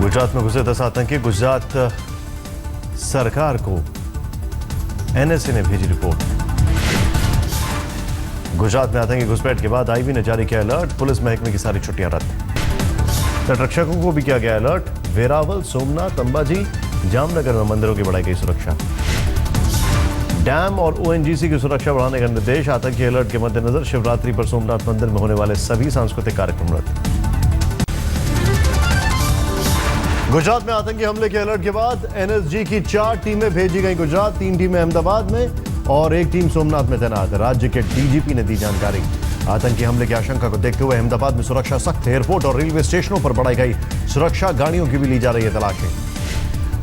गुजरात में घुसे 10 आतंकी। गुजरात सरकार को एनएसए ने भेजी रिपोर्ट। गुजरात में आतंकी घुसपैठ के बाद आईबी ने जारी किया अलर्ट। पुलिस महकमे की सारी छुट्टियां रद्द। तटरक्षकों को भी किया गया अलर्ट। वेरावल, सोमनाथ, अंबाजी, जामनगर में मंदिरों की बढ़ाई गई सुरक्षा। डैम और ओएनजीसी की सुरक्षा बढ़ाने का निर्देश। आतंकी अलर्ट के मद्देनजर शिवरात्रि पर सोमनाथ मंदिर में होने वाले सभी सांस्कृतिक कार्यक्रम रद्द। गुजरात में आतंकी हमले के अलर्ट के बाद एनएसजी की 4 टीमें भेजी गई गुजरात। 3 टीमें अहमदाबाद में और 1 टीम सोमनाथ में तैनात। राज्य के डीजीपी ने दी जानकारी। आतंकी हमले की आशंका को देखते हुए अहमदाबाद में सुरक्षा सख्त। एयरपोर्ट और रेलवे स्टेशनों पर बढ़ाई गई सुरक्षा। गाड़ियों की भी ली जा रही है तलाशी।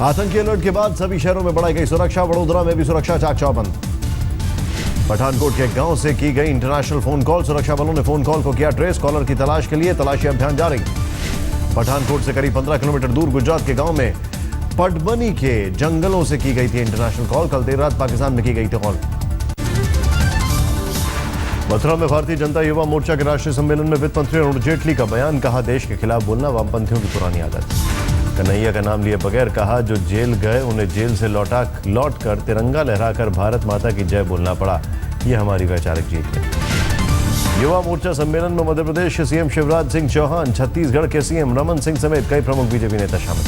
आतंकी अलर्ट के बाद सभी शहरों में बढ़ाई गई सुरक्षा। वडोदरा में भी सुरक्षा चाक चौबंद। पठानकोट के गांव से की गई इंटरनेशनल फोन कॉल। सुरक्षा बलों ने फोन कॉल को किया ट्रेस। कॉलर की तलाश के लिए तलाशी अभियान जारी। पठानकोट से करीब 15 किलोमीटर दूर गुजरात के गांव में पटबनी के जंगलों से की गई थी इंटरनेशनल कॉल। कल देर रात पाकिस्तान में की गई थी कॉल। मथुरा में भारतीय जनता युवा मोर्चा के राष्ट्रीय सम्मेलन में वित्त मंत्री अरुण जेटली का बयान। कहा, देश के खिलाफ बोलना वामपंथियों की पुरानी आदत। कन्हैया का नाम लिए बगैर कहा, जो जेल गए उन्हें जेल से लौटकर तिरंगा लहराकर भारत माता की जय बोलना पड़ा। यह हमारी वैचारिक जीत है। युवा मोर्चा सम्मेलन में मध्य प्रदेश के सीएम शिवराज सिंह चौहान, छत्तीसगढ़ के सीएम रमन सिंह समेत कई प्रमुख बीजेपी नेता शामिल।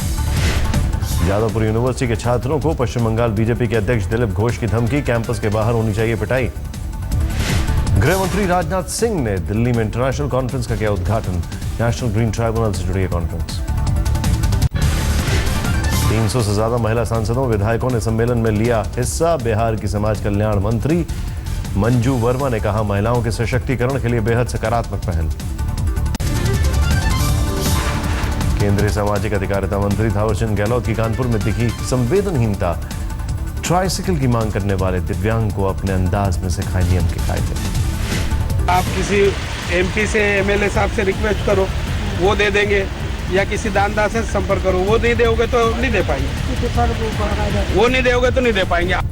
जादवपुर यूनिवर्सिटी के छात्रों को पश्चिम बंगाल बीजेपी के अध्यक्ष दिलीप घोष की धमकी। कैंपस के बाहर होनी चाहिए पिटाई। गृह मंत्री राजनाथ सिंह ने दिल्ली में इंटरनेशनल कॉन्फ्रेंस का किया उद्घाटन। नेशनल ग्रीन ट्राइब्यूनल से जुड़ी कॉन्फ्रेंस। 300 से ज्यादा महिला सांसदों विधायकों ने सम्मेलन में लिया हिस्सा। बिहार की समाज कल्याण मंत्री मंजू वर्मा ने कहा, महिलाओं के सशक्तिकरण के लिए बेहद सकारात्मक पहल। केंद्रीय सामाजिक अधिकारिता मंत्री थावरचंद गहलोत की कानपुर में दिखी संवेदनहीनता। ट्राइसिकल की मांग करने वाले दिव्यांग को अपने अंदाज में सिखाए नियम के कायदे। आप किसी एमपी से एमएलए साहब से रिक्वेस्ट करो, वो दे देंगे, या किसी दानदार से संपर्क करो, वो नहीं दोगे तो नहीं दे पाएंगे। वो नहीं दोगे तो नहीं दे पाएंगे।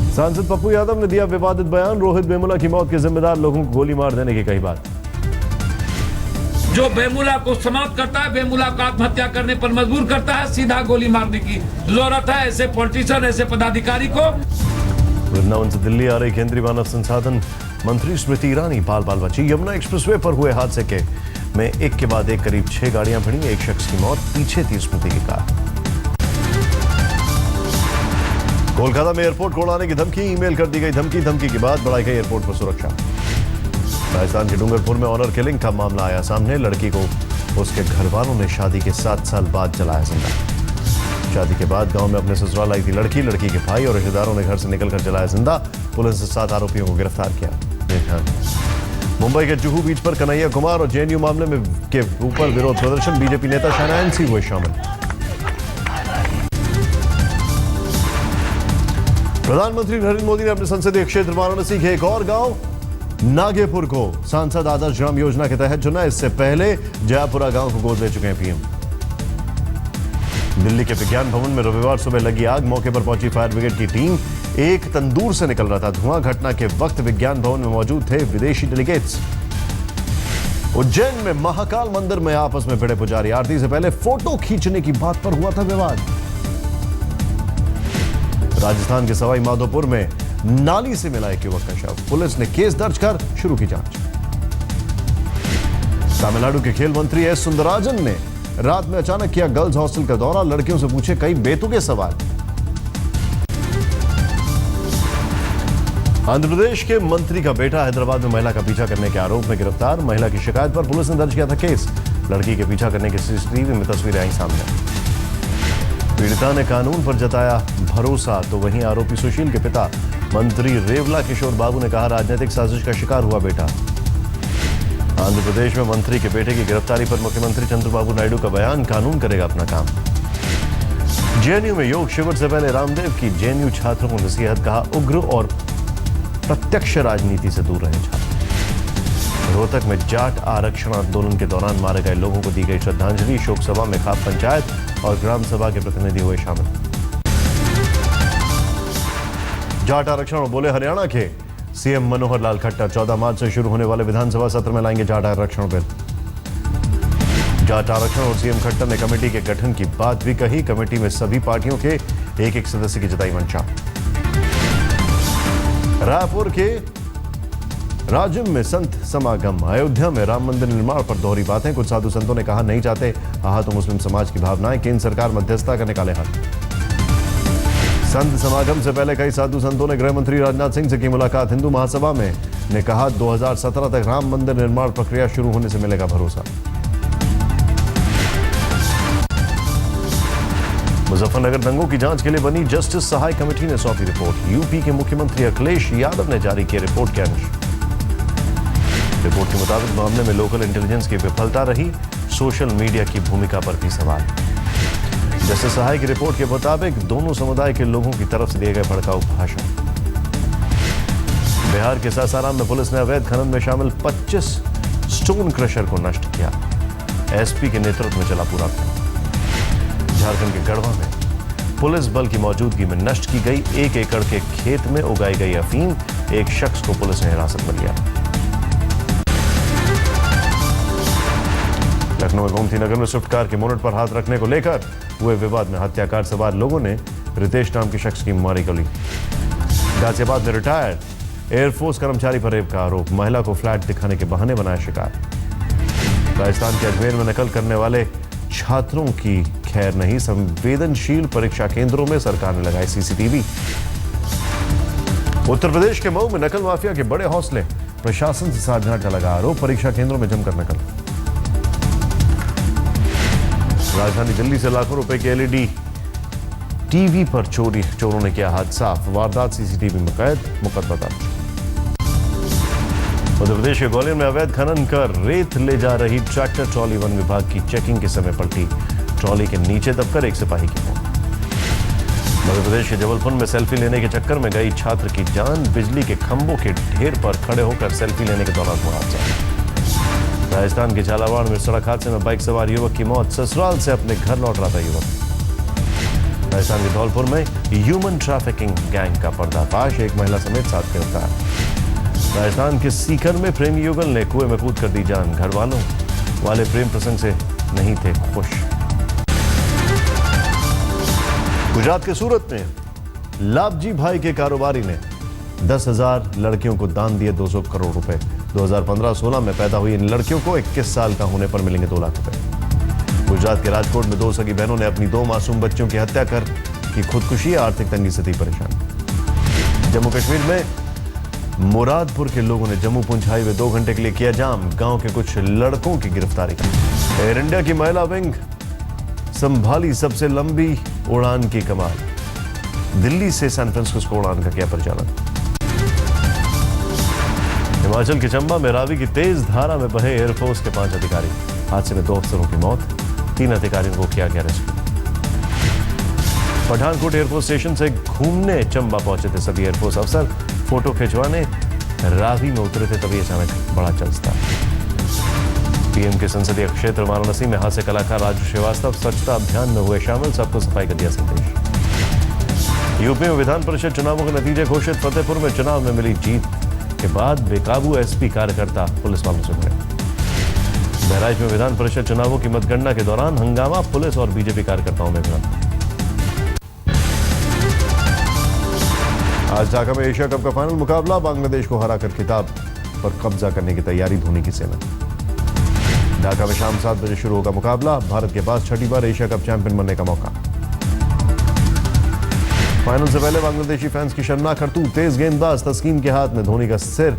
सांसद पप्पू यादव ने दिया विवादित बयान। रोहित वेमुला की मौत के जिम्मेदार लोगों को गोली मार देने की कही बात। जो वेमुला को समाप्त करता है, वेमुला को आत्महत्या करने पर मजबूर करता है, सीधा गोली मारने की जरूरत है ऐसे पॉलिटिशियन, ऐसे पदाधिकारी को। वृंदावन से दिल्ली आ रही केंद्रीय मानव संसाधन मंत्री स्मृति ईरानी बाल बची। यमुना एक्सप्रेसवे पर हुए हादसे में एक के बाद एक करीब 6 गाड़ियां भिड़ी। एक शख्स की मौत, पीछे थी स्मृति की कार। कोलकाता में एयरपोर्ट को उड़ाने की धमकी। ईमेल कर दी गई धमकी के बाद बढ़ाई गई एयरपोर्ट पर सुरक्षा। राजस्थान के डूंगरपुर में ऑनर किलिंग का मामला आया सामने। लड़की को उसके घर वालों ने शादी के 7 साल बाद जलाया जिंदा। शादी के बाद गांव में अपने ससुराल आई थी लड़की के भाई और रिश्तेदारों ने घर से निकलकर जलाया जिंदा। पुलिस ने 7 आरोपियों को गिरफ्तार किया। मुंबई के जुहू बीच पर कन्हैया कुमार और जेएनयू मामले में के ऊपर विरोध प्रदर्शन। बीजेपी नेता शहनायन सिंह हुए शामिल। प्रधानमंत्री नरेंद्र मोदी ने अपने संसदीय क्षेत्र वाराणसी के एक और गांव नागेपुर को सांसद आदर्श ग्राम योजना के तहत चुना। इससे पहले जयपुरा गांव को गोद ले चुके हैं पीएम। दिल्ली के विज्ञान भवन में रविवार सुबह लगी आग। मौके पर पहुंची फायर ब्रिगेड की टीम। एक तंदूर से निकल रहा था धुआं। घटना के वक्त विज्ञान भवन में मौजूद थे विदेशी डेलीगेट्स। उज्जैन में महाकाल मंदिर में आपस में भिड़े पुजारी। आरती से पहले फोटो खींचने की बात पर हुआ था विवाद। राजस्थान के सवाई माधोपुर में नाली से मिला एक युवक का शव। पुलिस ने केस दर्ज कर शुरू की जांच। तमिलनाडु के खेल मंत्री एस सुंदरराजन ने रात में अचानक किया गर्ल्स हॉस्टल का दौरा। लड़कियों से पूछे कई बेतुके सवाल। आंध्र प्रदेश के मंत्री का बेटा हैदराबाद में महिला का पीछा करने के आरोप में गिरफ्तार। महिला की शिकायत पर पुलिस ने दर्ज किया था केस। लड़की के पीछा करने की सीसीटीवी में तस्वीरें आई सामने। पीड़िता ने कानून पर जताया भरोसा, तो वहीं आरोपी सुशील के पिता मंत्री रेवला किशोर बाबू ने कहा, राजनीतिक साजिश का शिकार हुआ बेटा। आंध्र प्रदेश में मंत्री के बेटे की गिरफ्तारी पर मुख्यमंत्री चंद्रबाबू नायडू का बयान, कानून करेगा अपना काम। जेएनयू में योग शिविर से पहले रामदेव की जेएनयू छात्रों को नसीहत। कहा, उग्र और प्रत्यक्ष राजनीति से दूर रहे छात्र। रोहतक में जाट आरक्षण आंदोलन के दौरान मारे गए लोगों को दी गई श्रद्धांजलि। शोक सभा में खाप पंचायत और ग्राम सभा के प्रतिनिधि हुए शामिल। जाट आरक्षण और बोले हरियाणा के सीएम मनोहर लाल खट्टर। 14 मार्च से शुरू होने वाले विधानसभा सत्र में लाएंगे जाट आरक्षण बिल। जाट आरक्षण और सीएम खट्टर ने कमेटी के गठन की बात भी कही। कमेटी में सभी पार्टियों के एक सदस्य की जताई मंशा। रायपुर के राजिम में संत समागम। अयोध्या में राम मंदिर निर्माण पर दोहरी बातें। कुछ साधु संतों ने कहा नहीं चाहते आहत मुस्लिम समाज की भावनाएं, केंद्र सरकार मध्यस्थता का निकाले हल। संत समागम से पहले कई साधु संतों ने गृह मंत्री राजनाथ सिंह से की मुलाकात। हिंदू महासभा में ने कहा 2017 तक राम मंदिर निर्माण प्रक्रिया शुरू होने से मिलेगा भरोसा। मुजफ्फरनगर दंगों की जांच के लिए बनी जस्टिस सहाय कमेटी ने सौंपी रिपोर्ट। यूपी के मुख्यमंत्री अखिलेश यादव ने जारी किए रिपोर्ट के अंश। रिपोर्ट के मुताबिक मामले में लोकल इंटेलिजेंस की विफलता रही। सोशल मीडिया की भूमिका पर भी सवाल। जस्टिस सहाय की रिपोर्ट के मुताबिक दोनों समुदाय के लोगों की तरफ से दिए गए भड़काऊ भाषण। बिहार के सासाराम में पुलिस ने अवैध खनन में शामिल 25 स्टोन क्रशर को नष्ट किया। एसपी के नेतृत्व में चला पूरा अभियान। झारखंड के गढ़वा में पुलिस बल की मौजूदगी में नष्ट की गई 1 एकड़ के खेत में उगाई गई अफीम। एक शख्स को पुलिस ने हिरासत में लिया। लखनऊ में गोमती नगर में स्विफ्ट कार के बोनट पर हाथ रखने को लेकर हुए विवाद में हत्याकार सवार लोगों ने रितेश नाम के शख्स की मारी गोली। गाजियाबाद में रिटायर्ड एयरफोर्स कर्मचारी पर रेप का आरोप। महिला को फ्लैट दिखाने के बहाने बनाया शिकार। राजस्थान के अजमेर में नकल करने वाले छात्रों की खैर नहीं। संवेदनशील परीक्षा केंद्रों में सरकार ने लगाए सीसीटीवी। उत्तर प्रदेश के मऊ में नकल माफिया के बड़े हौसले। प्रशासन से साधना का लगा आरोप। परीक्षा केंद्रों में जमकर नकल। राजधानी दिल्ली से लाखों रुपए की एलईडी टीवी पर चोरों ने किया हाथ साफ। वारदात सीसीटीवी में कैद। मुकदमा दर्ज। मध्य प्रदेश के ग्वालियर में अवैध खनन कर रेत ले जा रही ट्रैक्टर ट्रॉली वन विभाग की चेकिंग के समय पलटी। ट्रॉली के नीचे दबकर एक सिपाही की मौत। मध्य प्रदेश के जबलपुर में सेल्फी लेने के चक्कर में गई छात्र की जान। बिजली के खंभों के ढेर पर खड़े होकर सेल्फी लेने के दौरान हुआ हादसा। राजस्थान के झालावाड़ में सड़क हादसे में बाइक सवार युवक की मौत। ससुराल से अपने घर लौट रहा था युवक। राजस्थान के धौलपुर में ह्यूमन ट्रैफिकिंग गैंग का पर्दाफाश। एक महिला समेत 7 गिरफ्तार। राजस्थान के सीकर में प्रेमी युगल ने कुएं में कूद कर दी जान। घर वालों वाले प्रेम प्रसंग से नहीं थे खुश। गुजरात के सूरत में लाभजी भाई के कारोबारी ने 10,000 लड़कियों को दान दिए 200 करोड़ रुपए। 2015-16 में पैदा हुई इन लड़कियों को 21 साल का होने पर मिलेंगे 2 लाख रुपए। गुजरात के राजकोट में 2 सगी बहनों ने अपनी 2 मासूम बच्चों की हत्या कर की खुदकुशी। आर्थिक तंगी से थी परेशान। जम्मू कश्मीर में मुरादपुर के लोगों ने जम्मू पुंछ हाईवे 2 घंटे के लिए किया जाम। गांव के कुछ लड़कों की गिरफ्तारी की। एयर इंडिया की महिला विंग संभाली सबसे लंबी उड़ान की कमाल। दिल्ली से सैन फ्रांसिस्को उड़ान का किया परिचालन। हिमाचल के चंबा में रावी की तेज धारा में बहे एयरफोर्स के 5 अधिकारी। हादसे में 2 अफसरों की मौत। 3 अधिकारियों को किया गया रेस्क्यू। पठानकोट एयरफोर्स स्टेशन से घूमने चंबा पहुंचे थे सभी एयरफोर्स अफसर। फोटो खिंचवाने रावी में उतरे थे तभी अचानक बड़ा चलता। पीएम के संसदीय क्षेत्र वाराणसी में हास्य कलाकार राजू श्रीवास्तव स्वच्छता अभियान में हुए शामिल। सबको सफाई का दिया संदेश। यूपी में विधान परिषद चुनावों के नतीजे घोषित। फतेहपुर में चुनाव में मिली जीत के बाद बेकाबू एसपी कार्यकर्ता पुलिस वालों से भिड़े। बहराइच में विधान परिषद चुनावों की मतगणना के दौरान हंगामा। पुलिस और बीजेपी कार्यकर्ताओं में भिड़ंत। आज ढाका में एशिया कप का फाइनल मुकाबला। बांग्लादेश को हराकर खिताब पर कब्जा करने की तैयारी धोनी की सेना। ढाका में शाम 7 बजे शुरू होगा मुकाबला। भारत के पास 6ठी बार एशिया कप चैंपियन बनने का मौका। फाइनल से पहले बांग्लादेशी फैंस की शर्मनाक करतूत। तेज गेंदबाज तस्कीन के हाथ में धोनी का सिर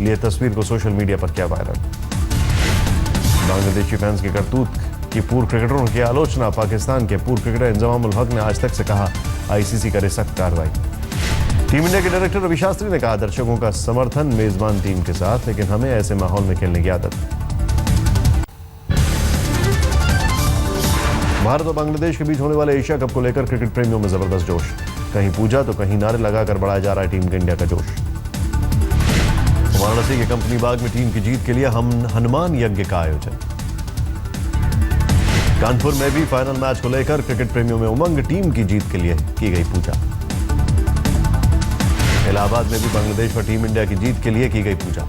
लिए तस्वीर को सोशल मीडिया पर किया वायरल। बांग्लादेशी फैंस की करतूत की पूर्व क्रिकेटरों की आलोचना। पाकिस्तान के पूर्व क्रिकेटर इंजमाम उल हक ने आज तक से कहा आईसीसी करे सख्त कार्रवाई। टीम इंडिया के डायरेक्टर रवि शास्त्री ने कहा दर्शकों का समर्थन मेजबान टीम के साथ, लेकिन हमें ऐसे माहौल में खेलने की आदत है। भारत और बांग्लादेश के बीच होने वाले एशिया कप को लेकर क्रिकेट प्रेमियों में जबरदस्त जोश। कहीं पूजा तो कहीं नारे लगाकर बढ़ाया जा रहा है टीम इंडिया का जोश। वाराणसी के कंपनी बाग में टीम की जीत के लिए हनुमान यज्ञ का आयोजन। कानपुर में भी फाइनल मैच को लेकर क्रिकेट प्रेमियों में उमंग। टीम की जीत के लिए की गई पूजा। इलाहाबाद में भी बांग्लादेश और टीम इंडिया की जीत के लिए की गई पूजा।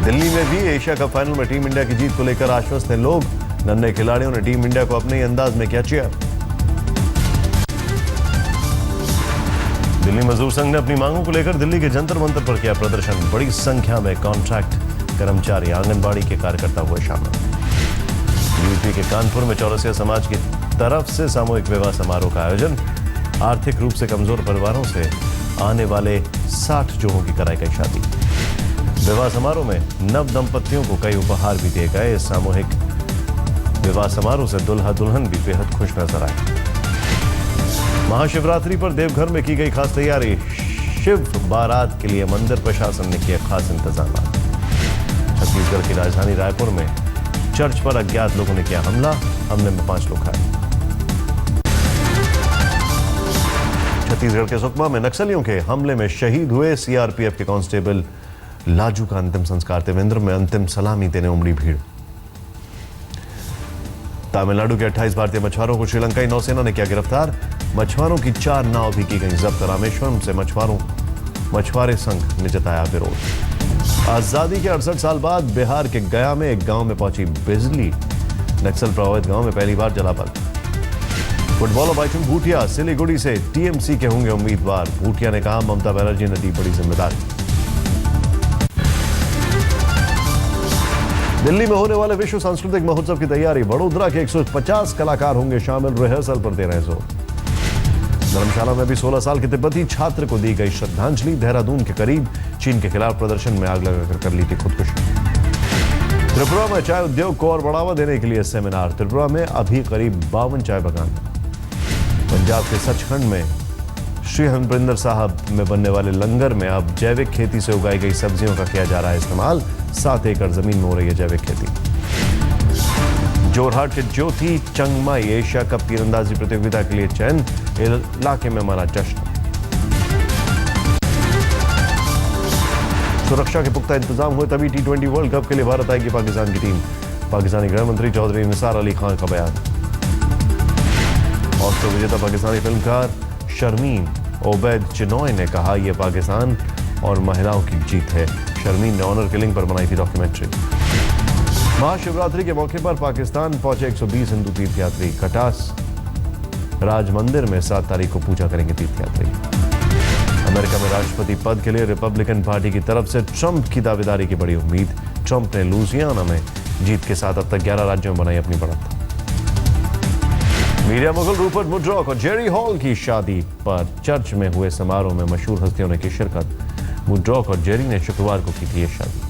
दिल्ली में भी एशिया कप फाइनल में टीम इंडिया की जीत को लेकर आश्वस्त हैं लोग। नन्हे खिलाड़ियों ने टीम इंडिया को अपने ही अंदाज में किया चेयर। दिल्ली मजदूर संघ ने अपनी मांगों को लेकर दिल्ली के जंतर मंतर पर किया प्रदर्शन। बड़ी संख्या में कॉन्ट्रैक्ट कर्मचारी, आंगनबाड़ी के कार्यकर्ता हुए शामिल। यूपी के कानपुर में चौरसिया समाज की तरफ से सामूहिक विवाह समारोह का आयोजन। आर्थिक रूप से कमजोर परिवारों से आने वाले 60 जोड़ों की कराई गई शादी। विवाह समारोह में नव दंपतियों को कई उपहार भी दिए गए। इस सामूहिक विवाह समारोह से दुल्हा दुल्हन भी बेहद खुश नजर आए। महाशिवरात्रि पर देवघर में की गई खास तैयारी। शिव बारात के लिए मंदिर प्रशासन ने किए खास इंतजाम। छत्तीसगढ़ की राजधानी रायपुर में चर्च पर अज्ञात लोगों ने किया हमला। हमले में 5 लोग घायल। छत्तीसगढ़ के सुकमा में नक्सलियों के हमले में शहीद हुए सीआरपीएफ के कांस्टेबल लाजू का अंतिम संस्कार। देवेंद्र में अंतिम सलामी देने उमड़ी भीड़। तमिलनाडु के 28 भारतीय मछुआरों को श्रीलंकाई नौसेना ने किया गिरफ्तार। मछुआरों की 4 नाव भी की गई जब्त। रामेश्वरम से मछुआरे संघ ने जताया विरोध। आजादी के 68 साल बाद बिहार के गया में एक गांव में पहुंची बिजली। नक्सल प्रभावित गांव में पहली बार जला बल्ब। फुटबॉलर भाईचुंग भूटिया सिलीगुड़ी से टीएमसी के होंगे उम्मीदवार। भूटिया ने कहा ममता बनर्जी ने दी बड़ी जिम्मेदारी। दिल्ली में होने वाले विश्व सांस्कृतिक महोत्सव की तैयारी। वडोदरा के 150 कलाकार होंगे शामिल। रिहर्सल पर दे रहे जोर। धर्मशाला में भी 16 साल के तिब्बती छात्र को दी गई श्रद्धांजलि। देहरादून के करीब चीन के खिलाफ प्रदर्शन में आग लगाकर कर ली थी खुदकुशी। त्रिपुरा में चाय उद्योग को और बढ़ावा देने के लिए सेमिनार। त्रिपुरा में अभी करीब 52 चाय बागान। पंजाब के सचखंड में श्री हरमंदिर साहब में बनने वाले लंगर में अब जैविक खेती से उगाई गई सब्जियों का किया जा रहा है इस्तेमाल। 7 एकड़ जमीन में हो रही है जैविक खेती। जोरहाट के ज्योति चंगमाई एशिया कप तीरंदाजी प्रतियोगिता के लिए चयन। इलाके में मना जश्न। सुरक्षा के पुख्ता इंतजाम हुए तभी T20 वर्ल्ड कप के लिए भारत आएगी पाकिस्तान की टीम। पाकिस्तानी गृह मंत्री चौधरी निसार अली खान का बयान। ऑस्कर विजेता पाकिस्तानी फिल्मकार शर्मीन ओबैद चिनॉय ने कहा यह पाकिस्तान और महिलाओं की जीत है। शर्मीन ने ऑनर किलिंग पर बनाई थी डॉक्यूमेंट्री। महाशिवरात्रि के मौके पर पाकिस्तान पहुंचे 120 हिंदू तीर्थयात्री। कटास राज मंदिर में 7 तारीख को पूजा करेंगे तीर्थयात्री। अमेरिका में राष्ट्रपति पद के लिए रिपब्लिकन पार्टी की तरफ से ट्रंप की दावेदारी की बड़ी उम्मीद। ट्रंप ने लुइसियाना में जीत के साथ अब तक 11 राज्यों में बनाई अपनी बढ़त। मीडिया मुगल रूपर्ट मुर्डॉक और जेरी हॉल की शादी पर चर्च में हुए समारोह में मशहूर हस्तियों ने की शिरकत। मुर्डॉक और जेरी ने शुक्रवार को की थी ये शादी।